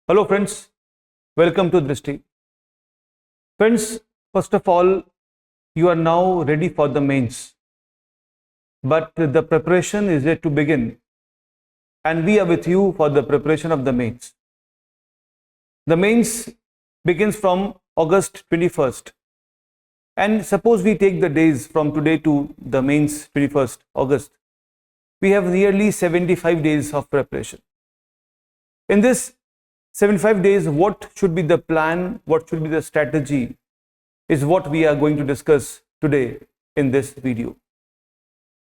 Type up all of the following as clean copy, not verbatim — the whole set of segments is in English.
Hello friends, welcome to Drishti. Friends, first of all, you are now ready for the mains, but the preparation is yet to begin, and we are with you for the preparation of the mains. The mains begins from August 21st, and suppose we take the days from today to the mains 21st August, we have nearly 75 days of preparation. In this 75 days, what should be the plan, what should be the strategy is what we are going to discuss today in this video.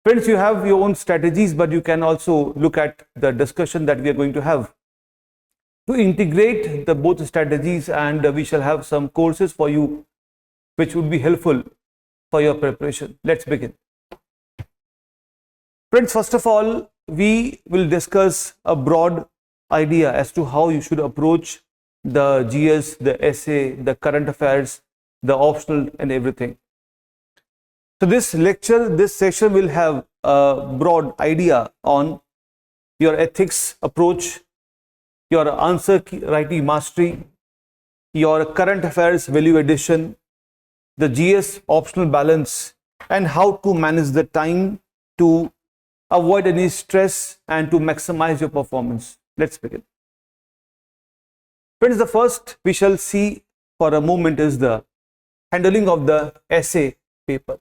Friends, you have your own strategies, but you can also look at the discussion that we are going to have to integrate the both strategies, and we shall have some courses for you which would be helpful for your preparation. Let's begin. Friends, first of all, we will discuss a broad idea as to how you should approach the GS, the essay, the current affairs, the optional and everything. So this lecture, this session will have a broad idea on your ethics approach, your answer writing mastery, your current affairs value addition, the GS optional balance, and how to manage the time to avoid any stress and to maximize your performance. Let's begin. Friends, the first we shall see for a moment is the handling of the essay paper.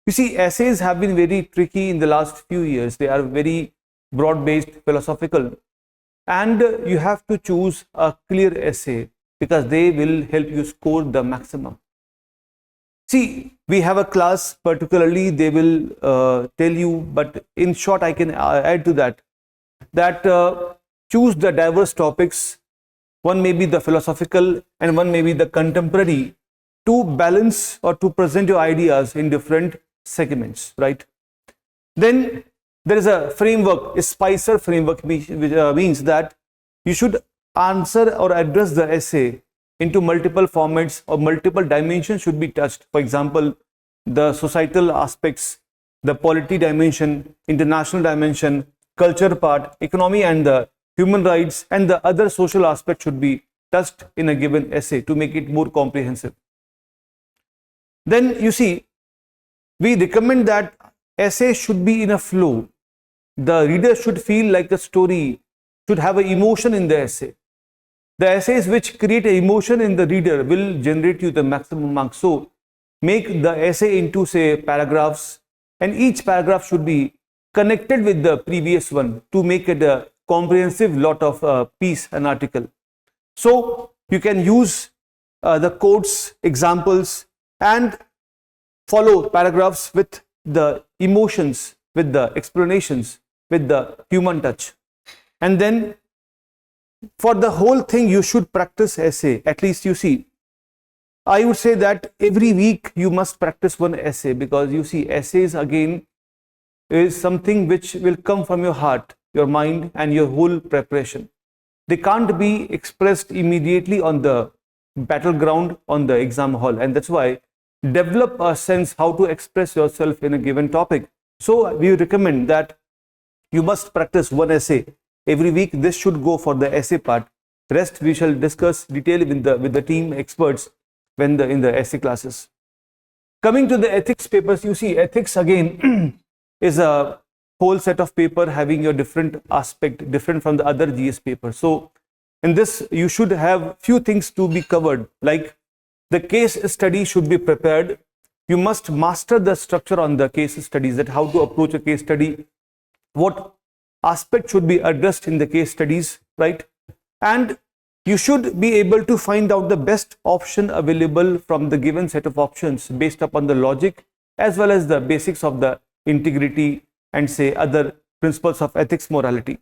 You see, essays have been very tricky in the last few years. They are very broad-based, philosophical, and you have to choose a clear essay because they will help you score the maximum. See, we have a class, particularly they will tell you, but in short, I can add to that, choose the diverse topics. One may be the philosophical and one may be the contemporary, to balance or to present your ideas in different segments, right? Then there is a framework, a Spicer framework, which means that you should answer or address the essay into multiple formats or multiple dimensions should be touched. For example, the societal aspects, the polity dimension, international dimension, culture part, economy and the human rights, and the other social aspects should be touched in a given essay to make it more comprehensive. Then you see, we recommend that essay should be in a flow. The reader should feel like the story, should have an emotion in the essay. The essays which create an emotion in the reader will generate you the maximum marks. So make the essay into, say, paragraphs, and each paragraph should be connected with the previous one to make it a comprehensive lot of piece, an article. So you can use the quotes, examples, and follow paragraphs with the emotions, with the explanations, with the human touch. And then for the whole thing, you should practice essay. At least you see, I would say that every week you must practice one essay, because you see, essays again is something which will come from your heart, your mind, and your whole preparation. They can't be expressed immediately on the battleground, on the exam hall, and that's why develop a sense how to express yourself in a given topic. So we recommend that you must practice one essay every week. This should go for the essay part. Rest we shall discuss detail with the team experts when in the essay classes. Coming to the ethics papers, you see, ethics again is a whole set of paper having your different aspect, different from the other GS paper. So in this you should have few things to be covered, like the case study should be prepared. You must master the structure on the case studies, that how to approach a case study, what aspect should be addressed in the case studies, right? And you should be able to find out the best option available from the given set of options based upon the logic as well as the basics of the integrity and, say, other principles of ethics, morality.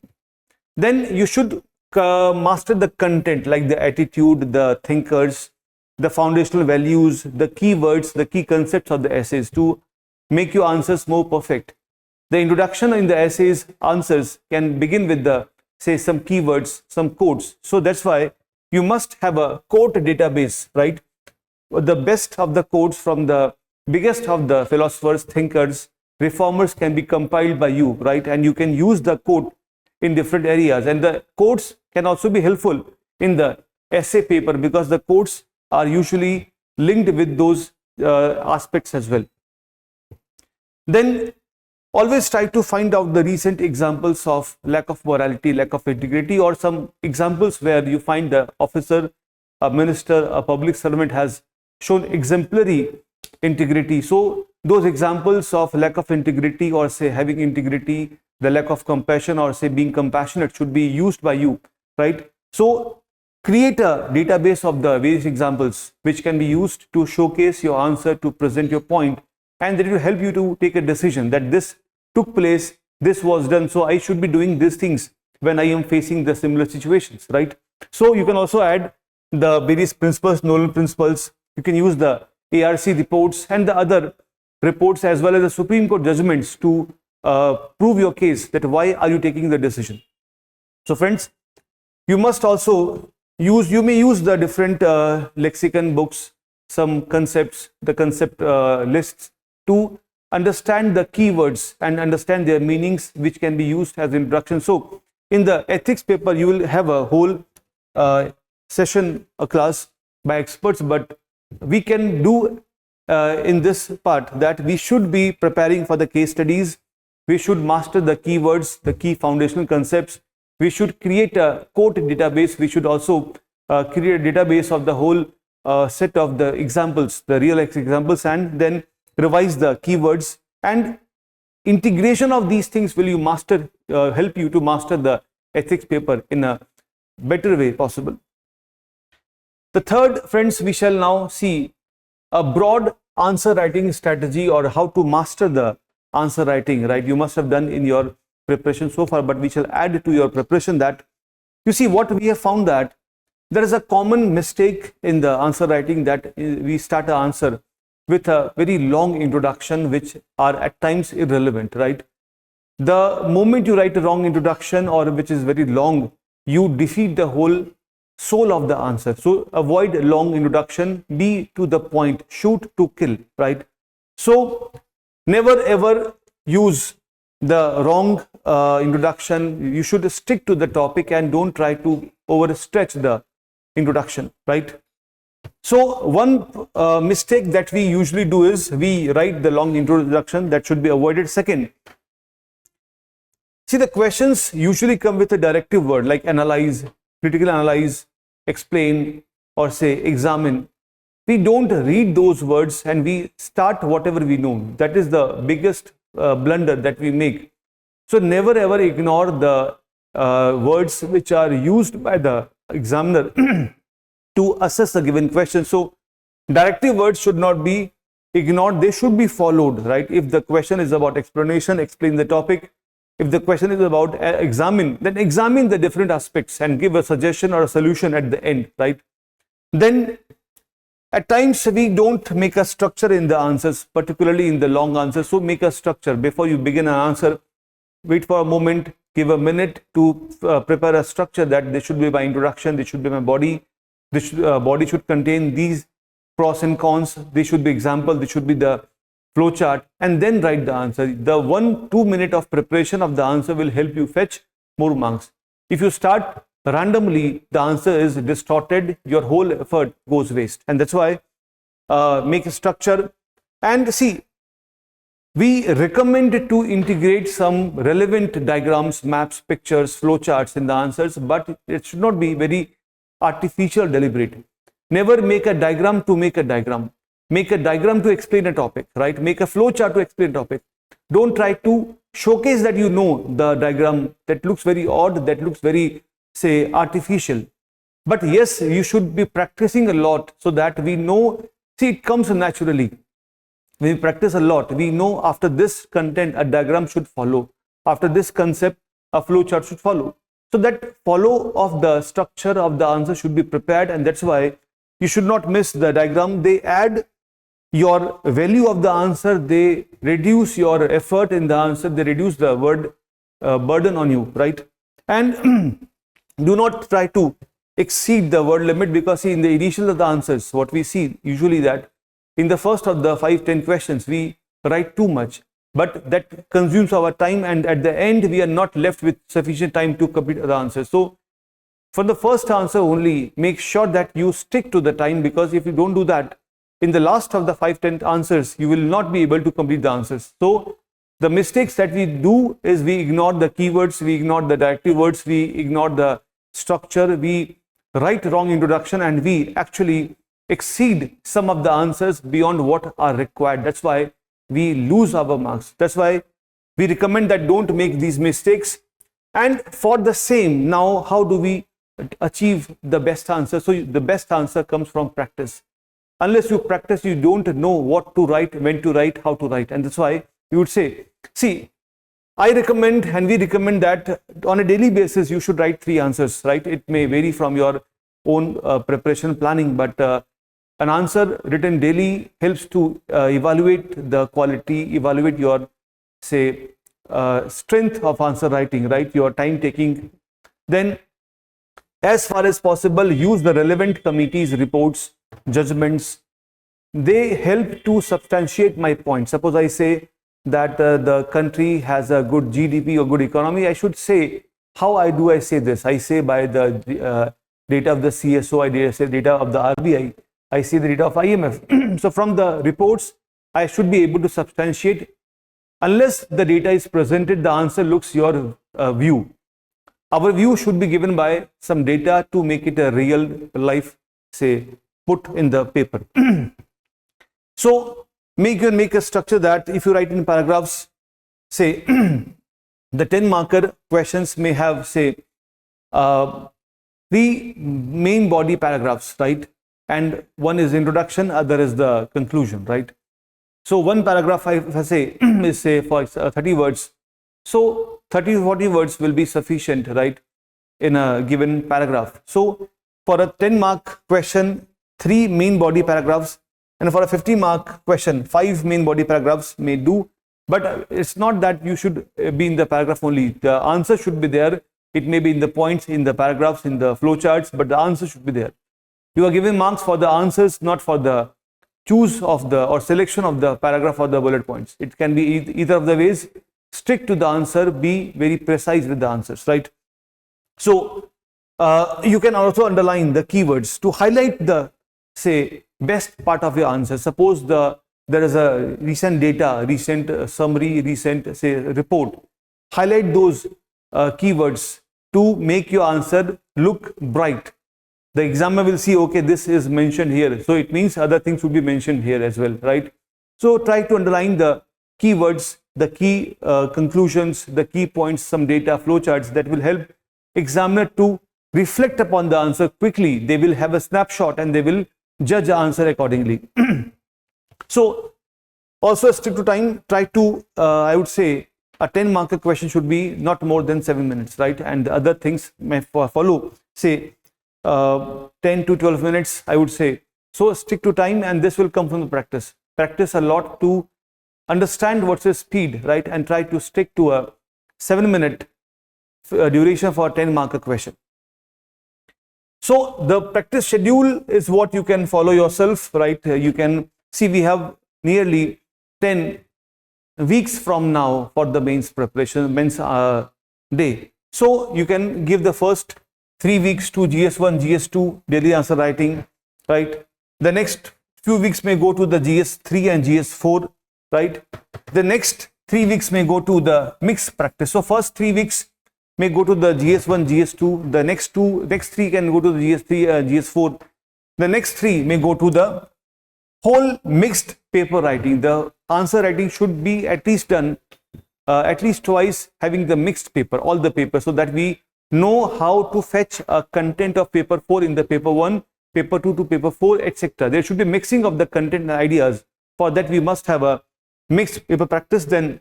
Then you should master the content, like the attitude, the thinkers, the foundational values, the keywords, the key concepts of the essays to make your answers more perfect. The introduction in the essays answers can begin with the, say, some keywords, some quotes. So that's why you must have a quote database, right? The best of the quotes from the biggest of the philosophers, thinkers, reformers can be compiled by you, right? And you can use the quote in different areas, and the quotes can also be helpful in the essay paper, because the quotes are usually linked with those aspects as well. Then always try to find out the recent examples of lack of morality, lack of integrity, or some examples where you find the officer, a minister, a public servant has shown exemplary integrity. So those examples of lack of integrity, or say having integrity, the lack of compassion, or say being compassionate, should be used by you, right? So create a database of the various examples which can be used to showcase your answer, to present your point, and that will help you to take a decision that this took place, this was done, so I should be doing these things when I am facing the similar situations, right? So you can also add the various principles, Nolan principles. You can use the ARC reports and the other reports as well as the Supreme Court judgments to prove your case, that why are you taking the decision. So friends, you must also you may use the different lexicon books, some concepts, the concept lists, to understand the keywords and understand their meanings, which can be used as introduction. So in the ethics paper, you will have a whole session, a class by experts, but we can do in this part that we should be preparing for the case studies. We should master the keywords, the key foundational concepts. We should create a quote database. We should also create a database of the whole set of the examples, the real examples, and then revise the keywords. And integration of these things will help you to master the ethics paper in a better way possible. The third, friends, we shall now see a broad answer writing strategy, or how to master the answer writing, right? You must have done in your preparation so far, but we shall add to your preparation that, you see, what we have found that there is a common mistake in the answer writing, that we start an answer with a very long introduction, which are at times irrelevant, right? The moment you write a wrong introduction, or which is very long, you defeat the whole soul of the answer. So avoid long introduction, be to the point, shoot to kill, right? So never ever use the wrong introduction. You should stick to the topic and don't try to overstretch the introduction, right? So one mistake that we usually do is we write the long introduction. That should be avoided. Second, see, the questions usually come with a directive word like analyze, critical analyze, explain, or say examine. We don't read those words and we start whatever we know. That is the biggest blunder that we make. So never ever ignore the words which are used by the examiner to assess a given question. So directive words should not be ignored, they should be followed, right? If the question is about explanation, explain the topic. If the question is about examine, then examine the different aspects and give a suggestion or a solution at the end, right? Then at times we don't make a structure in the answers, particularly in the long answers. So make a structure before you begin an answer. Wait for a moment, give a minute to prepare a structure, that this should be my introduction, this should be my body, this body should contain these pros and cons, this should be example, this should be the flow chart, and then write the answer. The 1-2 minute of preparation of the answer will help you fetch more marks. If you start randomly, the answer is distorted, your whole effort goes waste. And that's why make a structure. And see, we recommend to integrate some relevant diagrams, maps, pictures, flow charts in the answers, but it should not be very artificial, deliberate. Never make a diagram to make a diagram. Make a diagram to explain a topic, right? Make a flow chart to explain a topic. Don't try to showcase that you know the diagram. That looks very odd, that looks very, say, artificial. But yes, you should be practicing a lot so that we know, see, it comes naturally. When we practice a lot, we know after this content, a diagram should follow. After this concept, a flow chart should follow. So that follow of the structure of the answer should be prepared, and that's why you should not miss the diagram. They add your value of the answer, they reduce your effort in the answer, they reduce the word burden on you, right? And do not try to exceed the word limit, because see, in the initial of the answers, what we see usually that in the first of the 5-10 questions, we write too much, but that consumes our time, and at the end, we are not left with sufficient time to complete the answer. So for the first answer only, make sure that you stick to the time, because if you don't do that, in the last of the 5-10 answers, you will not be able to complete the answers. So the mistakes that we do is we ignore the keywords, we ignore the directive words, we ignore the structure, we write wrong introduction, and we actually exceed some of the answers beyond what are required. That's why we lose our marks. That's why we recommend that don't make these mistakes. And for the same, now how do we achieve the best answer? So the best answer comes from practice. Unless you practice, you don't know what to write, when to write, how to write. And that's why we would say, see, I recommend and we recommend that on a daily basis, you should write 3 answers, right? It may vary from your own preparation planning, but an answer written daily helps to evaluate the quality, evaluate your, say, strength of answer writing, right? Your time taking. Then, as far as possible, use the relevant committees' reports, judgments. They help to substantiate my point. Suppose I say that the country has a good GDP or good economy, I should say, how do I say this? I say by the data of the CSO, I say data of the RBI, I see the data of IMF. So from the reports, I should be able to substantiate. Unless the data is presented, the answer looks your view. Our view should be given by some data to make it a real life, say, put in the paper. So make a structure that if you write in paragraphs, say, the 10 marker questions may have, say, 3 main body paragraphs, right? And one is introduction, other is the conclusion, right? So one paragraph, if I say, is say for 30 words. So 30 to 40 words will be sufficient, right, in a given paragraph. So for a 10-mark question, 3 main body paragraphs, and for a 50-mark question, 5 main body paragraphs may do. But it's not that you should be in the paragraph only. The answer should be there. It may be in the points, in the paragraphs, in the flowcharts, but the answer should be there. You are given marks for the answers, not for the choose of the or selection of the paragraph or the bullet points. It can be either of the ways. Stick to the answer, be very precise with the answers, right? So you can also underline the keywords to highlight the, say, best part of your answer. Suppose there is a recent data, recent summary, recent, say, report. Highlight those keywords to make your answer look bright. The examiner will see, okay, this is mentioned here, so it means other things should be mentioned here as well, right? So try to underline the keywords, the key conclusions, the key points, some data, flowcharts that will help examiner to reflect upon the answer quickly. They will have a snapshot and they will judge the answer accordingly. So also stick to time. Try to, I would say, a 10-marker question should be not more than 7 minutes, right? And the other things may follow, say, 10 to 12 minutes, I would say. So stick to time, and this will come from the practice. Practice a lot to understand what's the speed, right? And try to stick to a 7-minute duration for a 10-marker question. So the practice schedule is what you can follow yourself, right? You can see we have nearly 10 weeks from now for the mains preparation, mains day. So you can give the first 3 weeks to GS1, GS2, daily answer writing, right? The next few weeks may go to the GS3 and GS4, right? The next 3 weeks may go to the mixed practice. So first 3 weeks may go to the GS1, GS2. The next 3 can go to the GS3, GS4. The next 3 may go to the whole mixed paper writing. The answer writing should be at least done at least twice, having the mixed paper, all the papers, so that we know how to fetch a content of paper 4 in the paper 1, paper 2 to paper 4, etc. There should be mixing of the content and ideas. For that, we must have a mixed paper practice. Then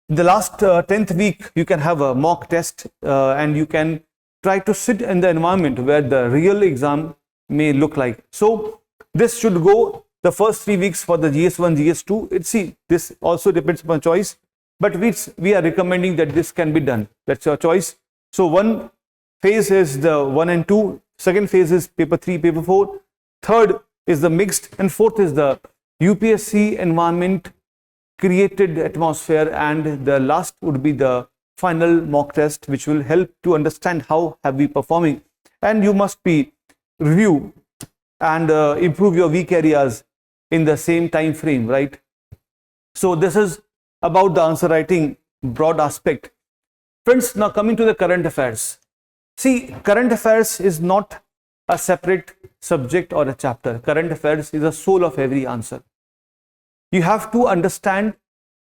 in the last 10th week, you can have a mock test and you can try to sit in the environment where the real exam may look like. So this should go the first 3 weeks for the GS1, GS2. See, this also depends upon choice, but we are recommending that this can be done. That's your choice. So one phase is the 1 and 2. Second phase is paper 3, paper 4. Third is the mixed, and fourth is the UPSC environment created atmosphere, and the last would be the final mock test, which will help to understand how have we performing, and you must be review and improve your weak areas in the same time frame, right? So this is about the answer writing broad aspect. Friends, now coming to the current affairs. See, current affairs is not a separate subject or a chapter. Current affairs is the soul of every answer. You have to understand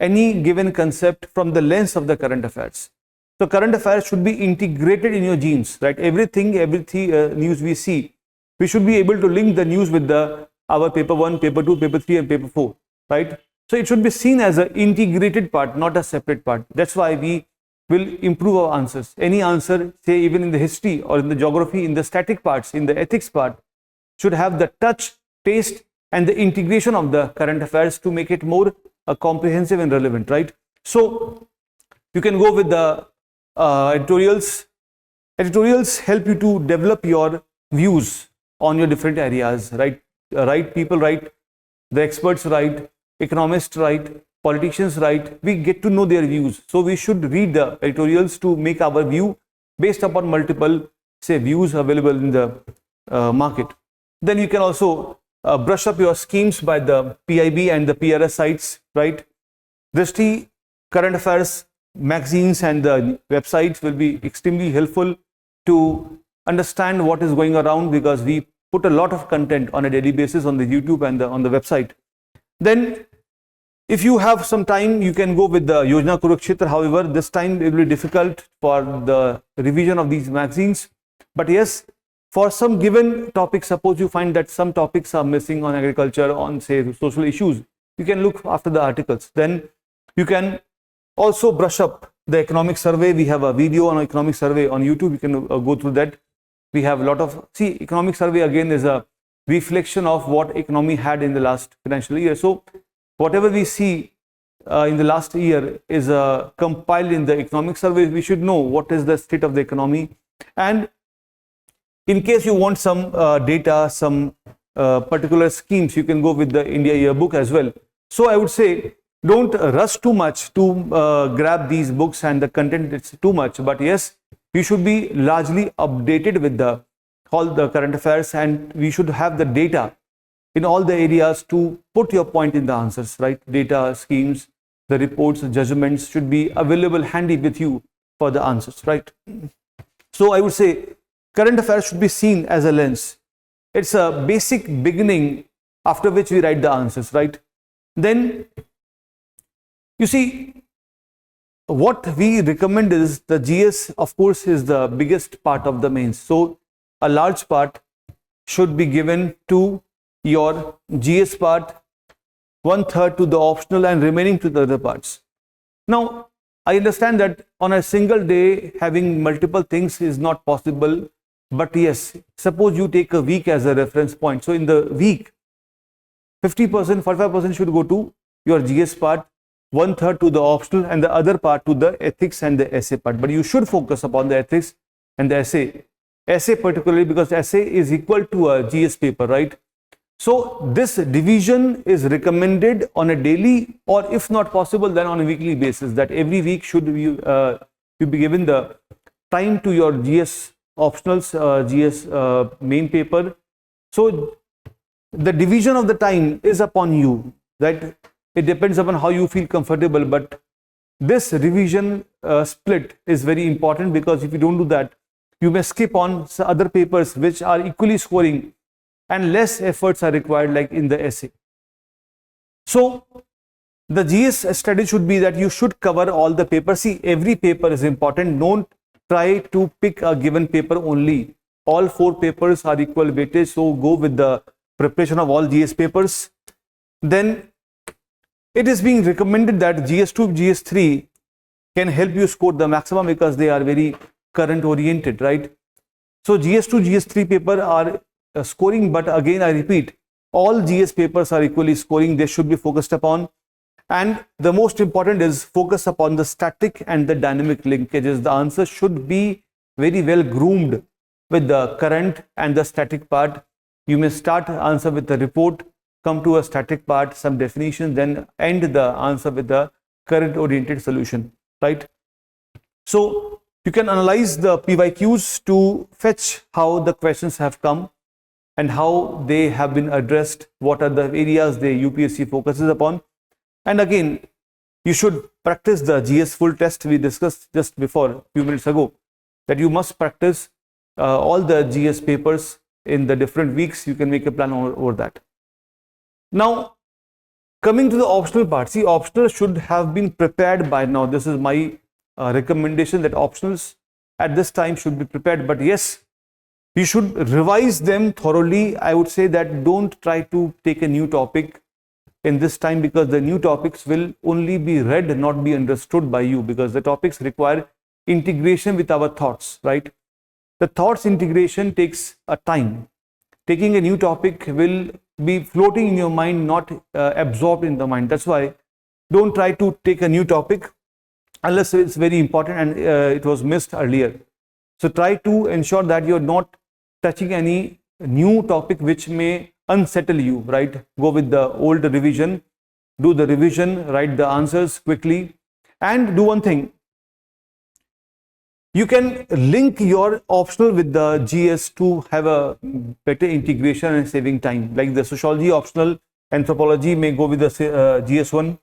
any given concept from the lens of the current affairs. So current affairs should be integrated in your genes, right? Everything news we see, we should be able to link the news with our paper 1, paper 2, paper 3 and paper 4, right? So it should be seen as an integrated part, not a separate part. That's why we will improve our answers. Any answer, say even in the history or in the geography, in the static parts, in the ethics part, should have the touch, taste and the integration of the current affairs to make it more comprehensive and relevant, right? So you can go with the editorials. Editorials help you to develop your views on your different areas, right? People write, the experts write, economists write, politicians write. We get to know their views. So we should read the editorials to make our view based upon multiple, say, views available in the market. Then you can also brush up your schemes by the PIB and the PRS sites, right? Drishti current affairs magazines and the websites will be extremely helpful to understand what is going around, because we put a lot of content on a daily basis on the YouTube and on the website. Then if you have some time, you can go with the Yojana Kurukshetra. However, this time it will be difficult for the revision of these magazines. But yes, for some given topic, suppose you find that some topics are missing on agriculture, on say social issues, you can look after the articles. Then you can also brush up the economic survey. We have a video on economic survey on YouTube. You can go through that. We have a lot of, see, economic survey again is a reflection of what economy had in the last financial year. So whatever we see in the last year is compiled in the economic survey. We should know what is the state of the economy. And in case you want some data, some particular schemes, you can go with the India yearbook as well. So I would say, don't rush too much to grab these books and the content it's too much. But yes, you should be largely updated with all the current affairs, and we should have the data in all the areas to put your point in the answers, right? Data, schemes, the reports, the judgments should be available handy with you for the answers, right? So I would say current affairs should be seen as a lens. It's a basic beginning after which we write the answers, right? Then you see, what we recommend is the GS, of course, is the biggest part of the mains. So a large part should be given to your GS part, 1/3 to the optional and remaining to the other parts. Now, I understand that on a single day having multiple things is not possible, but yes, suppose you take a week as a reference point. So in the week, 50%, 45% should go to your GS part, 1/3 to the optional and the other part to the ethics and the essay part. But you should focus upon the ethics and the essay. Essay particularly because essay is equal to a GS paper, right? So this division is recommended on a daily, or if not possible, then on a weekly basis, that every week should you be given the time to your GS optionals, GS main paper. So the division of the time is upon you, right? It depends upon how you feel comfortable, but this revision split is very important, because if you don't do that, you may skip on other papers which are equally scoring and less efforts are required, like in the essay. So the GS study should be that you should cover all the papers. See, every paper is important. Don't try to pick a given paper only. All 4 papers are equal weightage, so go with the preparation of all GS papers. Then it is being recommended that GS2, GS3 can help you score the maximum, because they are very current oriented, right? So GS2, GS3 paper are scoring, but again I repeat, all GS papers are equally scoring. They should be focused upon, and the most important is focus upon the static and the dynamic linkages. The answer should be very well groomed with the current and the static part. You may start answer with the report, come to a static part, some definition, then end the answer with the current oriented solution, right? So you can analyze the PYQs to fetch how the questions have come and how they have been addressed, what are the areas the UPSC focuses upon. And again, you should practice the GS full test we discussed just before a few minutes ago, that you must practice all the GS papers in the different weeks. You can make a plan over that. Now, coming to the optional part, see, optionals should have been prepared by now. This is my recommendation, that optionals at this time should be prepared. But yes, you should revise them thoroughly. I would say that don't try to take a new topic in this time, because the new topics will only be read, not be understood by you, because the topics require integration with our thoughts, right? The thoughts integration takes a time. Taking a new topic will be floating in your mind, not absorbed in the mind. That's why don't try to take a new topic unless it's very important and it was missed earlier. So try to ensure that you're not touching any new topic which may unsettle you, right? Go with the old revision, do the revision, write the answers quickly, and do one thing. You can link your optional with the GS to have a better integration and saving time. Like the sociology optional, anthropology may go with the GS1.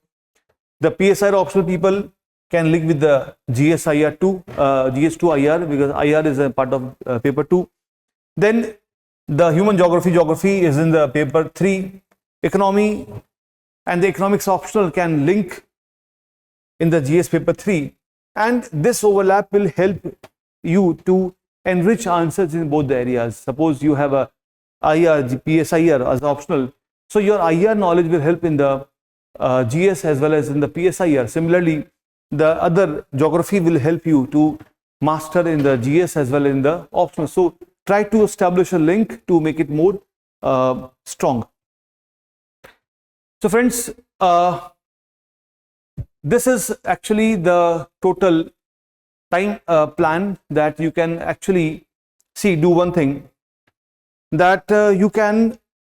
The PSR optional people can link with the GS2 IR, because IR is a part of paper 2. Then the human geography is in the paper 3. Economy and the economics optional can link in the GS paper 3. And this overlap will help you to enrich answers in both the areas. Suppose you have a IR, PSIR as optional. So your IR knowledge will help in the GS as well as in the PSIR. Similarly, the other geography will help you to master in the GS as well as in the optional. So try to establish a link to make it more strong. So friends, this is actually the total time plan that you can actually see. Do one thing, that you can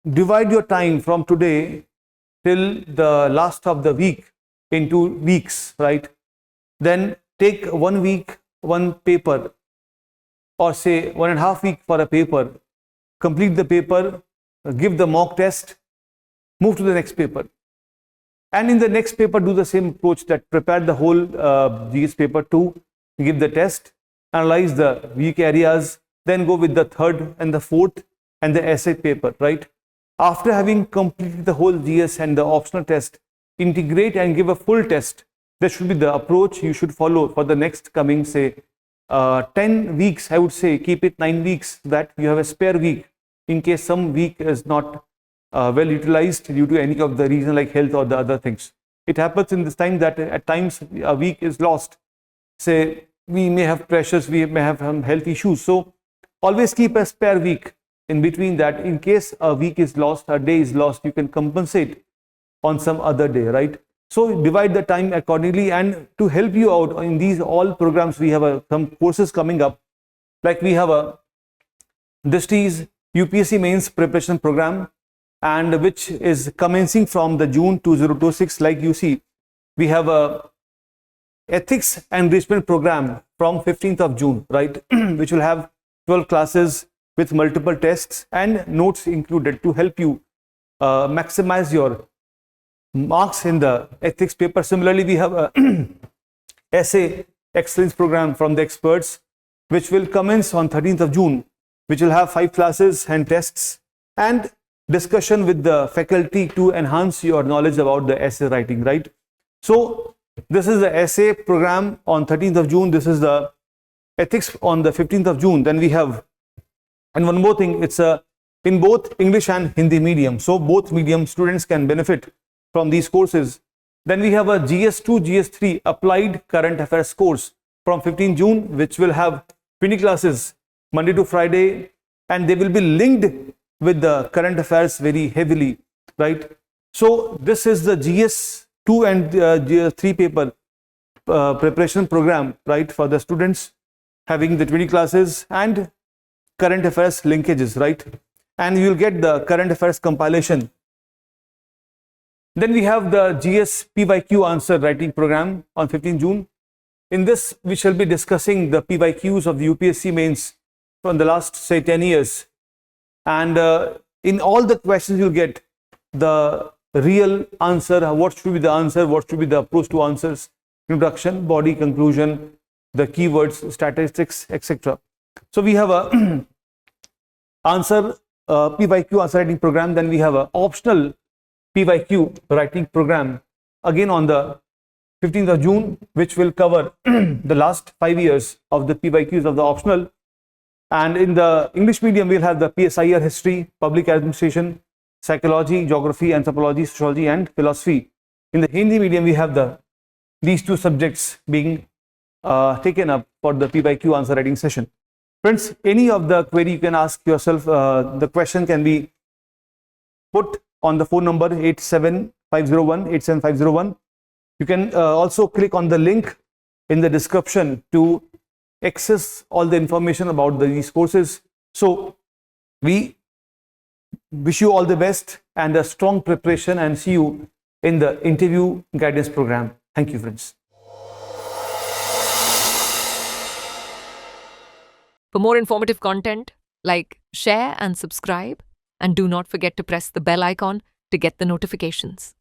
divide your time from today till the last of the week into weeks, right? Then take 1 week, one paper, or say 1.5 weeks for a paper, complete the paper, give the mock test, move to the next paper. And in the next paper, do the same approach, that prepare the whole GS paper 2, give the test, analyze the weak areas, then go with the third and the fourth and the essay paper, right? After having completed the whole GS and the optional test, integrate and give a full test. That should be the approach you should follow for the next coming, say, 10 weeks. I would say keep it 9 weeks, that you have a spare week in case some week is not well utilized due to any of the reason like health or the other things. It happens in this time that at times a week is lost. Say we may have pressures, we may have health issues. So always keep a spare week in between, that in case a week is lost, a day is lost, you can compensate on some other day, right? So divide the time accordingly. And to help you out in these all programs, we have some courses coming up. Like we have a Drishti's UPSC Mains preparation program, and which is commencing from the June 2026. Like you see, we have a ethics enrichment program from 15th of June, right? Which will have 12 classes with multiple tests and notes included to help you maximize your marks in the ethics paper. Similarly, we have a essay excellence program from the experts, which will commence on 13th of June, which will have 5 classes and tests and discussion with the faculty to enhance your knowledge about the essay writing, right? So this is the essay program on 13th of June. This is the ethics on the 15th of June. Then we have, and one more thing, it's in both English and Hindi medium. So both medium students can benefit from these courses. Then we have a GS2, GS3 applied current affairs course from 15 June, which will have 20 classes Monday to Friday, and they will be linked with the current affairs very heavily, right? So this is the GS2 and GS3 paper preparation program, right, for the students, having the 20 classes and current affairs linkages, right? And you will get the current affairs compilation. Then we have the GS PYQ answer writing program on 15 June. in this, we shall be discussing the PYQs of the UPSC mains from the last, say, 10 years. And in all the questions, you'll get the real answer. What should be the answer? What should be the approach to answers? Introduction, body, conclusion, the keywords, statistics, etc. So we have a PYQ answer writing program. Then we have a optional PYQ writing program again on the 15th of June, which will cover the last 5 years of the PYQs of the optional. And in the English medium, we'll have the PSIR history, public administration, psychology, geography, anthropology, sociology, and philosophy. In the Hindi medium, we have these two subjects being taken up for the PYQ answer writing session. Friends, any of the query you can ask yourself, the question can be put on the phone number 87501. You can also click on the link in the description to access all the information about these courses. So we wish you all the best and a strong preparation, and see you in the interview guidance program. Thank you, friends. For more informative content, like, share and subscribe, and do not forget to press the bell icon to get the notifications.